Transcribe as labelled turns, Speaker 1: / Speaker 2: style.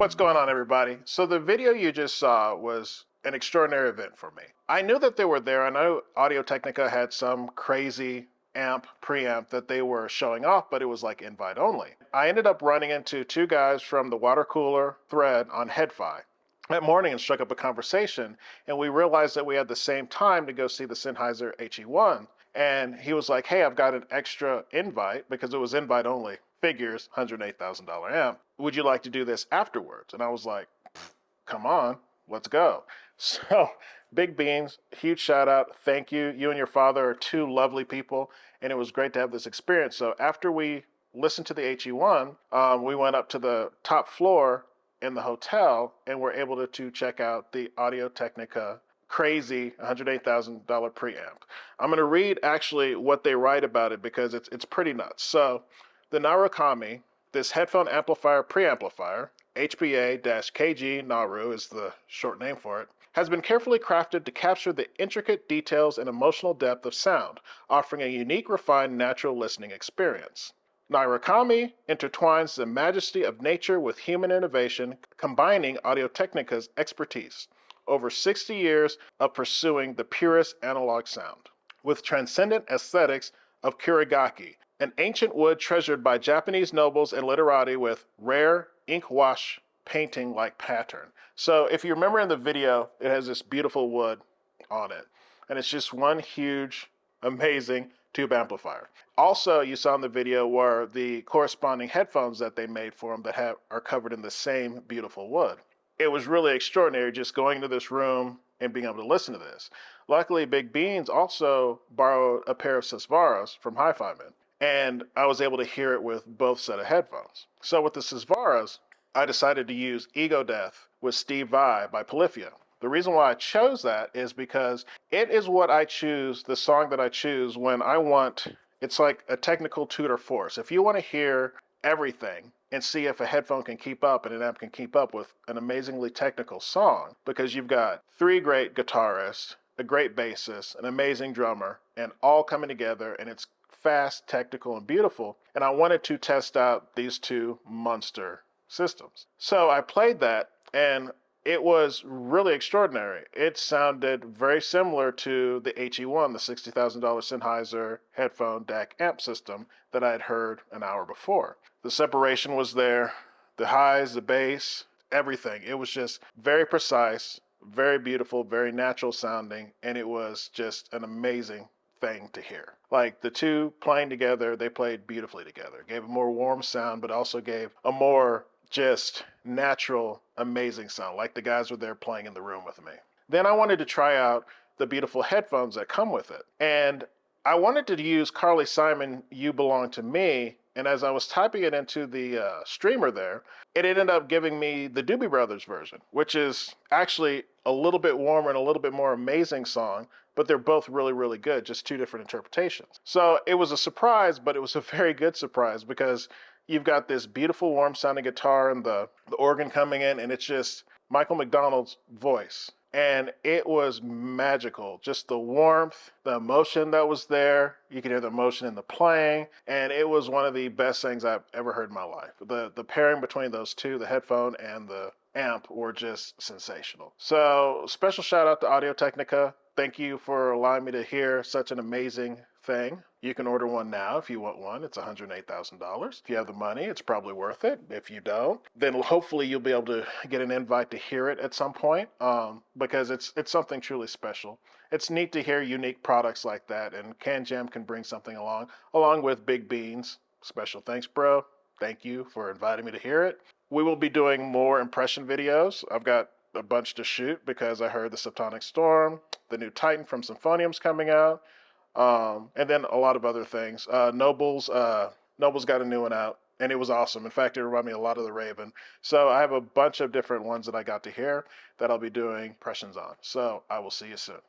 Speaker 1: What's going on, everybody? So the video you just saw was an extraordinary event for me. I knew that they were there. I know Audio-Technica had some crazy preamp that they were showing off, but it was like invite only. I ended up running into two guys from the water cooler thread on HeadFi that morning and struck up a conversation, and we realized that we had the same time to go see the Sennheiser HE1. And he was like, hey, I've got an extra invite because it was invite only. Figures, $108,000 amp. Would you like to do this afterwards? And I was like, come on, let's go. So big beans, huge shout out. Thank you. You and your father are two lovely people, and it was great to have this experience. So after we listened to the HE1, we went up to the top floor in the hotel and were able to check out the Audio-Technica crazy $108,000 preamp. I'm going to read actually what they write about it because it's pretty nuts. So the Narukami, this headphone amplifier preamplifier, HPA-KG Naru is the short name for it, has been carefully crafted to capture the intricate details and emotional depth of sound, offering a unique, refined, natural listening experience. Narukami intertwines the majesty of nature with human innovation, combining Audio-Technica's expertise. Over 60 years of pursuing the purest analog sound, with transcendent aesthetics of kurigaki, an ancient wood treasured by Japanese nobles and literati with rare ink wash painting-like pattern. So if you remember in the video, it has this beautiful wood on it, and it's just one huge, amazing tube amplifier. Also, you saw in the video were the corresponding headphones that they made for them that are covered in the same beautiful wood. It was really extraordinary just going into this room and being able to listen to this. Luckily, Big Beans also borrowed a pair of Sesvaras from Hi-Fi Man, and I was able to hear it with both set of headphones. So with the Sesvaras, I decided to use Ego Death with Steve Vai by Polyphia. The reason why I chose that is because it is what I choose, the song that I choose when I want, it's like a technical tutor force. If you want to hear everything and see if a headphone can keep up and an amp can keep up with an amazingly technical song, because you've got three great guitarists, a great bassist, an amazing drummer, and all coming together, and it's fast, technical, and beautiful. And I wanted to test out these two monster systems. So I played that, and it was really extraordinary. It sounded very similar to the HE1, the $60,000 Sennheiser headphone DAC amp system that I had heard an hour before. The separation was there, the highs, the bass, everything. It was just very precise, very beautiful, very natural sounding, and it was just an amazing thing to hear. Like the two playing together, they played beautifully together. Gave a more warm sound, but also gave a more just natural, amazing sound, like the guys were there playing in the room with me. Then I wanted to try out the beautiful headphones that come with it. And I wanted to use Carly Simon, You Belong to Me, and as I was typing it into the streamer there, it ended up giving me the Doobie Brothers version, which is actually a little bit warmer and a little bit more amazing song, but they're both really, really good, just two different interpretations. So it was a surprise, but it was a very good surprise because you've got this beautiful warm sounding guitar and the organ coming in, and it's just Michael McDonald's voice. And it was magical. Just the warmth, the emotion that was there. You could hear the emotion in the playing. And it was one of the best things I've ever heard in my life. The pairing between those two, the headphone and the amp, were just sensational. So special shout out to Audio-Technica. Thank you for allowing me to hear such an amazing thing. You can order one now if you want one. It's $108,000. If you have the money, it's probably worth it. If you don't, then hopefully you'll be able to get an invite to hear it at some point because it's something truly special. It's neat to hear unique products like that, and Can Jam can bring something along with Big Beans. Special thanks, bro. Thank you for inviting me to hear it. We will be doing more impression videos. I've got a bunch to shoot because I heard the Subtonic Storm, the new Titan from Symphonium's coming out, and then a lot of other things. Noble's got a new one out, and it was awesome. In fact, it reminded me a lot of the Raven. So I have a bunch of different ones that I got to hear that I'll be doing impressions on. So I will see you soon.